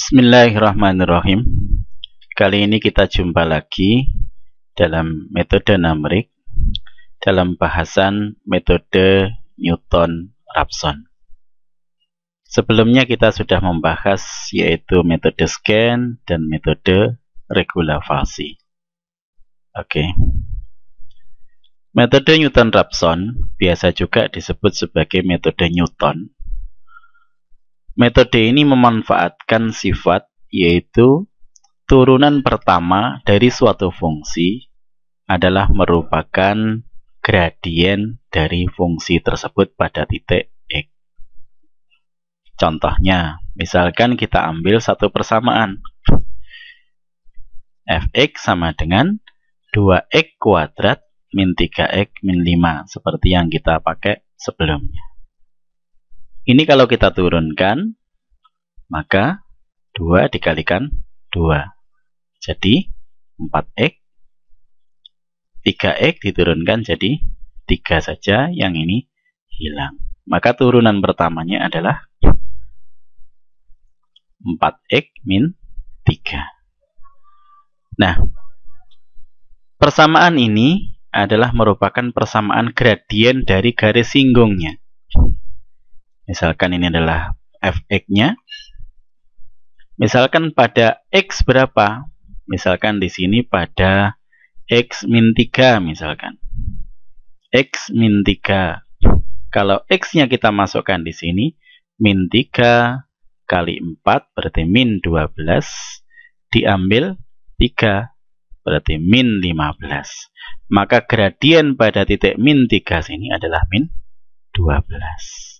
Bismillahirrahmanirrahim. Kali ini kita jumpa lagi dalam metode numerik dalam bahasan metode Newton-Raphson. Sebelumnya kita sudah membahas yaitu metode scan dan metode regulavasi. Metode Newton-Raphson biasa juga disebut sebagai metode Newton. Metode ini memanfaatkan sifat yaitu turunan pertama dari suatu fungsi adalah merupakan gradien dari fungsi tersebut pada titik X. Contohnya, misalkan kita ambil satu persamaan. Fx sama dengan 2x kuadrat min 3x min 5 seperti yang kita pakai sebelumnya. Ini kalau kita turunkan, maka 2 dikalikan 2. Jadi 4x. 3x diturunkan jadi 3 saja, yang ini hilang. Maka turunan pertamanya adalah 4x min 3. Nah, persamaan ini adalah merupakan persamaan gradien dari garis singgungnya. Misalkan ini adalah fx-nya. Misalkan pada x berapa? Misalkan di sini pada x min 3 misalkan. X min 3. Kalau x-nya kita masukkan di sini, min 3 kali 4 berarti min 12. Diambil 3 berarti min 15. Maka gradien pada titik min 3 sini adalah min 12.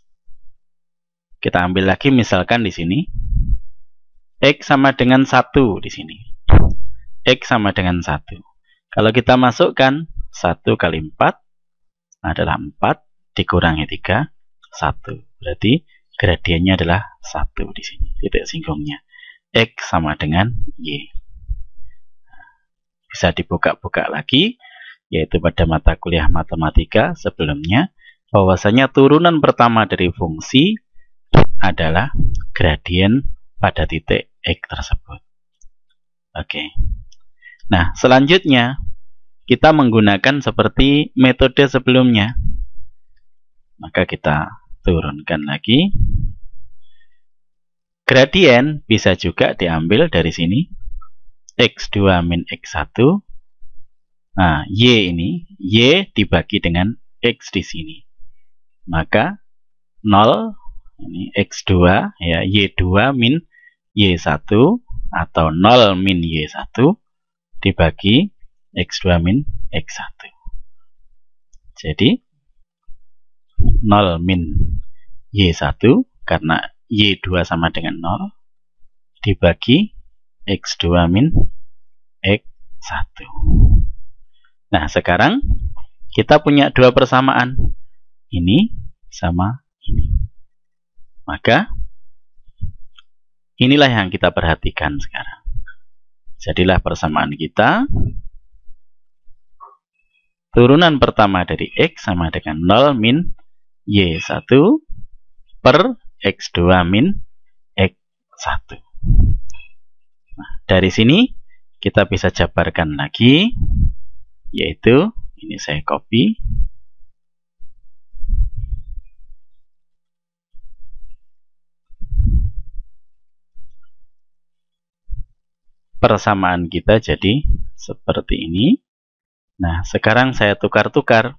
Kita ambil lagi misalkan di sini x sama dengan 1 di sini. X sama dengan 1. Kalau kita masukkan 1 kali 4 adalah 4 dikurangi 3 1. Berarti gradiennya adalah 1 di sini. Titik singgungnya x sama dengan y. Bisa dibuka-buka lagi yaitu pada mata kuliah matematika sebelumnya bahwasanya turunan pertama dari fungsi adalah gradien pada titik X tersebut. Nah, selanjutnya kita menggunakan seperti metode sebelumnya. Maka kita turunkan lagi. Gradien bisa juga diambil dari sini. X2 min X1. Nah, Y ini, Y dibagi dengan X di sini. Maka 0 ini X2 ya, Y2 min Y1 atau 0 min Y1 dibagi X2 min X1. Jadi 0 min Y1 karena Y2 sama dengan 0 dibagi X2 min X1. Nah, sekarang kita punya dua persamaan. Ini sama ini. Maka inilah yang kita perhatikan sekarang. Jadilah persamaan kita. Turunan pertama dari X sama dengan 0 min Y1 per X2 min X1. Nah, dari sini kita bisa jabarkan lagi. Yaitu, ini saya copy. Persamaan kita jadi seperti ini. Nah, sekarang saya tukar-tukar.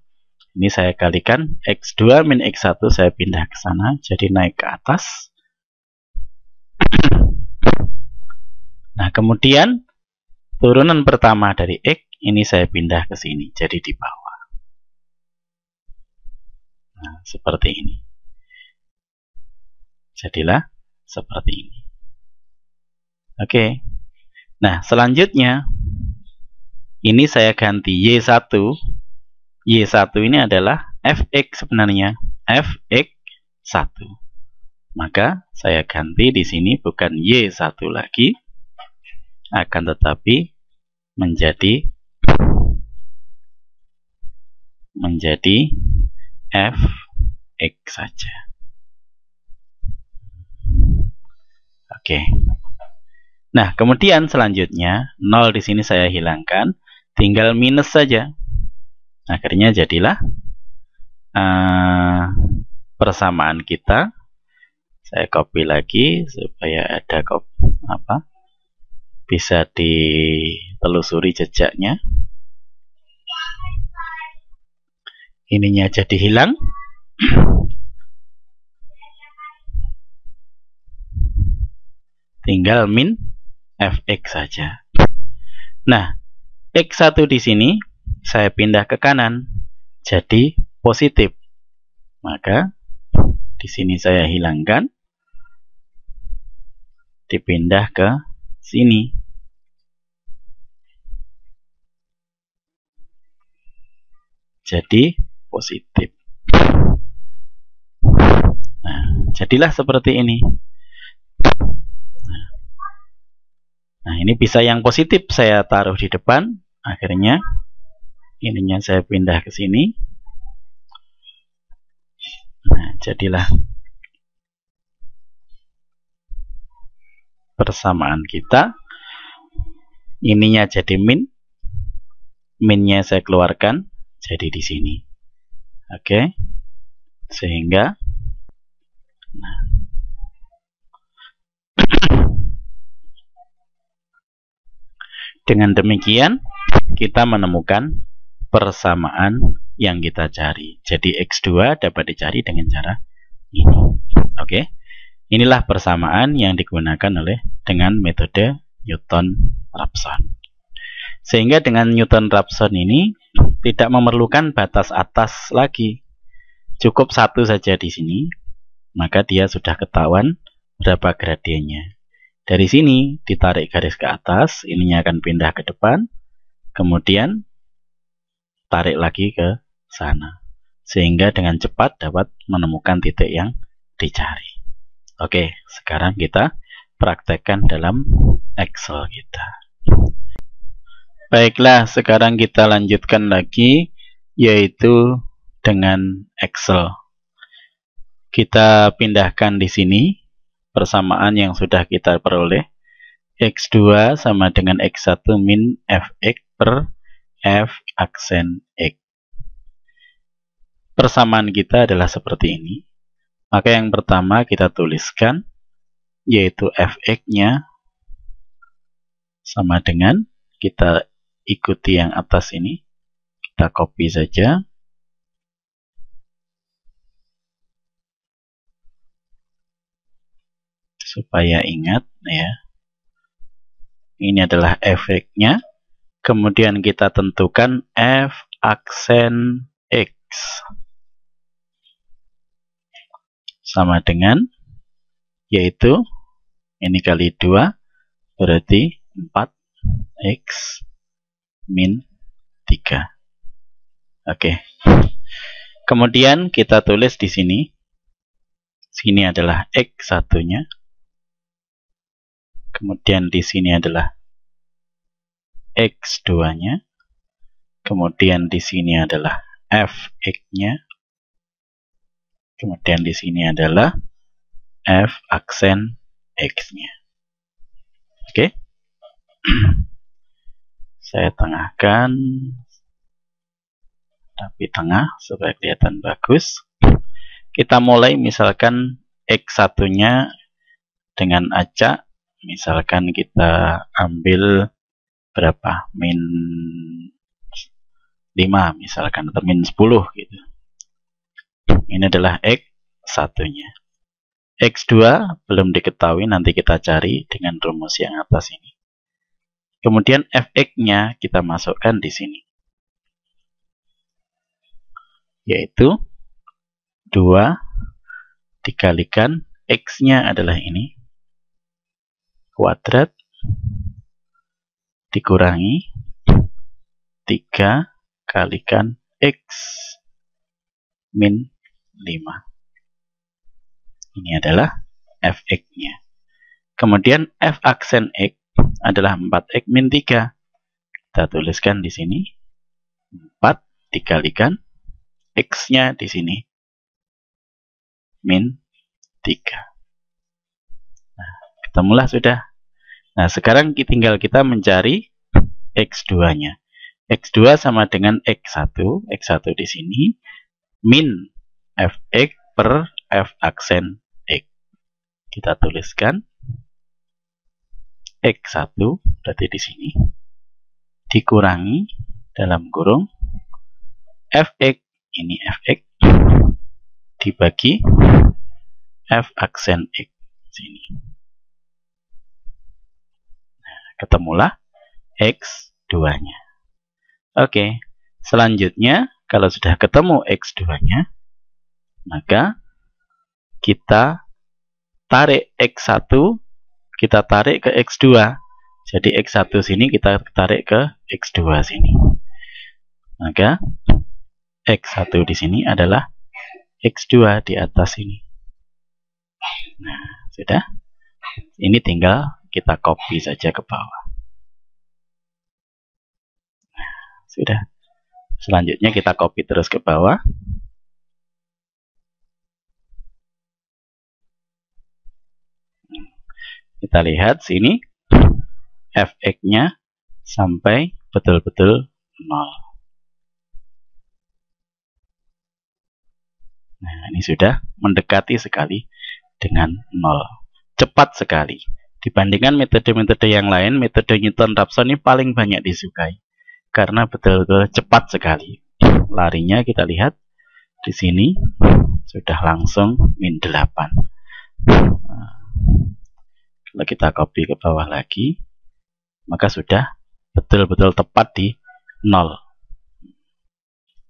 Ini saya kalikan X2 min X1, saya pindah ke sana, jadi naik ke atas. Nah, kemudian turunan pertama dari X, ini saya pindah ke sini, jadi di bawah. Nah, seperti ini. Jadilah seperti ini. Nah, selanjutnya ini saya ganti Y1. Y1 ini adalah Fx sebenarnya, Fx1. Maka saya ganti di sini bukan Y1 lagi, akan tetapi menjadi Fx saja. Nah, kemudian selanjutnya 0 di sini saya hilangkan, tinggal minus saja. Akhirnya jadilah persamaan kita. Saya copy lagi supaya ada bisa ditelusuri jejaknya. Ininya jadi hilang. Tinggal min fx saja. Nah, x1 di sini saya pindah ke kanan jadi positif. Maka di sini saya hilangkan, dipindah ke sini. Jadi positif. Nah, jadilah seperti ini. Nah, ini bisa yang positif saya taruh di depan. Akhirnya ininya saya pindah ke sini. Nah, jadilah persamaan kita. Ininya jadi min. Minnya saya keluarkan jadi di sini. Oke. Sehingga nah, dengan demikian kita menemukan persamaan yang kita cari. Jadi X2 dapat dicari dengan cara ini. Oke. Inilah persamaan yang digunakan dengan metode Newton-Raphson. Sehingga dengan Newton-Raphson ini tidak memerlukan batas atas lagi. Cukup satu saja di sini, maka dia sudah ketahuan berapa gradiennya. Dari sini ditarik garis ke atas, ininya akan pindah ke depan, kemudian tarik lagi ke sana. Sehingga dengan cepat dapat menemukan titik yang dicari. Oke, sekarang kita praktekkan dalam Excel kita. Baiklah, sekarang kita lanjutkan lagi, yaitu dengan Excel. Kita pindahkan di sini persamaan yang sudah kita peroleh. X2 sama dengan X1 min Fx per F aksen X. Persamaan kita adalah seperti ini. Maka yang pertama kita tuliskan, yaitu Fx-nya sama dengan, kita ikuti yang atas ini, kita copy saja. Supaya ingat ya. Ini adalah Fx-nya. Kemudian kita tentukan F aksen X. Sama dengan, yaitu ini kali 2 berarti 4x min 3. Oke. Kemudian kita tulis di sini. Sini adalah x1-nya. Kemudian di sini adalah x2-nya. Kemudian di sini adalah fx-nya. Kemudian di sini adalah F aksen X-nya. Oke. Saya tengahkan. Tapi tengah supaya kelihatan bagus. Kita mulai misalkan X1-nya dengan acak. Misalkan kita ambil berapa? Min 5 misalkan, atau min 10 gitu. Ini adalah X1-nya. X2 belum diketahui, nanti kita cari dengan rumus yang atas ini. Kemudian Fx-nya kita masukkan di sini. Yaitu 2 dikalikan X-nya adalah ini. Kuadrat dikurangi 3 kalikan X min 5. Ini adalah Fx-nya. Kemudian F aksen X adalah 4x min 3. Kita tuliskan di sini. 4 dikalikan X-nya di sini. Min 3. Nah, ketemulah sudah Nah, sekarang tinggal kita mencari X2-nya. X2 sama dengan X1. X1 di sini min Fx per F aksen X. Kita tuliskan X1 berarti di sini dikurangi dalam kurung Fx, ini Fx dibagi F aksen X sini. Nah, ketemulah X2-nya. Oke, selanjutnya kalau sudah ketemu X2-nya, maka kita tarik X1, kita tarik ke X2. Jadi X1 sini kita tarik ke X2 sini. Maka X1 di sini adalah X2 di atas ini. Nah, sudah. Ini tinggal kita copy saja ke bawah. Nah, sudah. Selanjutnya kita copy terus ke bawah. Kita lihat sini Fx-nya sampai betul-betul 0. Nah, ini sudah mendekati sekali dengan 0. Cepat sekali. Dibandingkan metode-metode yang lain, metode Newton-Raphson ini paling banyak disukai. Karena betul-betul cepat sekali. Larinya kita lihat di sini sudah langsung min 8. Nah, kalau kita copy ke bawah lagi, maka sudah betul-betul tepat di 0.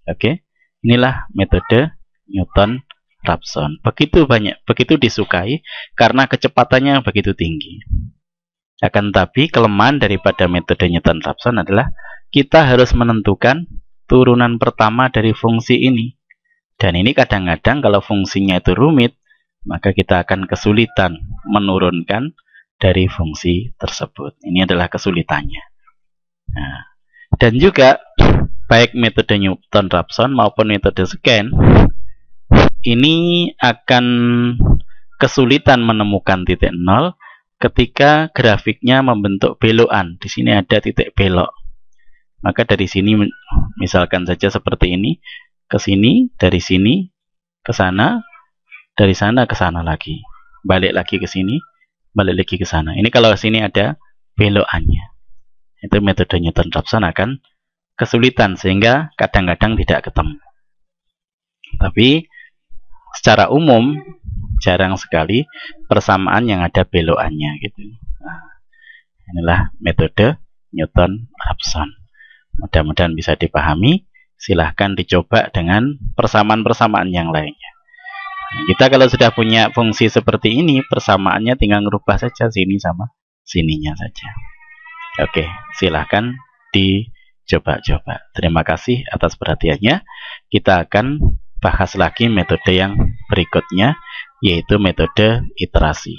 Oke, inilah metode Newton-Raphson. Begitu disukai karena kecepatannya begitu tinggi. Akan tetapi kelemahan daripada metode Newton-Raphson adalah kita harus menentukan turunan pertama dari fungsi ini. Dan ini kadang-kadang kalau fungsinya itu rumit, maka kita akan kesulitan menurunkan dari fungsi tersebut. Ini adalah kesulitannya. Nah, dan juga baik metode Newton-Raphson maupun metode scan ini akan kesulitan menemukan titik 0 ketika grafiknya membentuk belokan. Di sini ada titik belok. Maka dari sini misalkan saja seperti ini, ke sini, dari sini ke sana, dari sana ke sana lagi. Balik lagi ke sini, balik lagi ke sana. Ini kalau sini ada belokannya. Itu metode Newton-Raphson akan kesulitan sehingga kadang-kadang tidak ketemu. Tapi secara umum jarang sekali persamaan yang ada belokannya gitu. Nah, inilah metode Newton-Raphson. Mudah-mudahan bisa dipahami. Silahkan dicoba dengan persamaan-persamaan yang lainnya. Kita kalau sudah punya fungsi seperti ini, persamaannya tinggal merubah saja sini sama sininya saja. Oke, silahkan dicoba-coba. Terima kasih atas perhatiannya. Kita akan bahas lagi metode yang berikutnya, yaitu metode iterasi.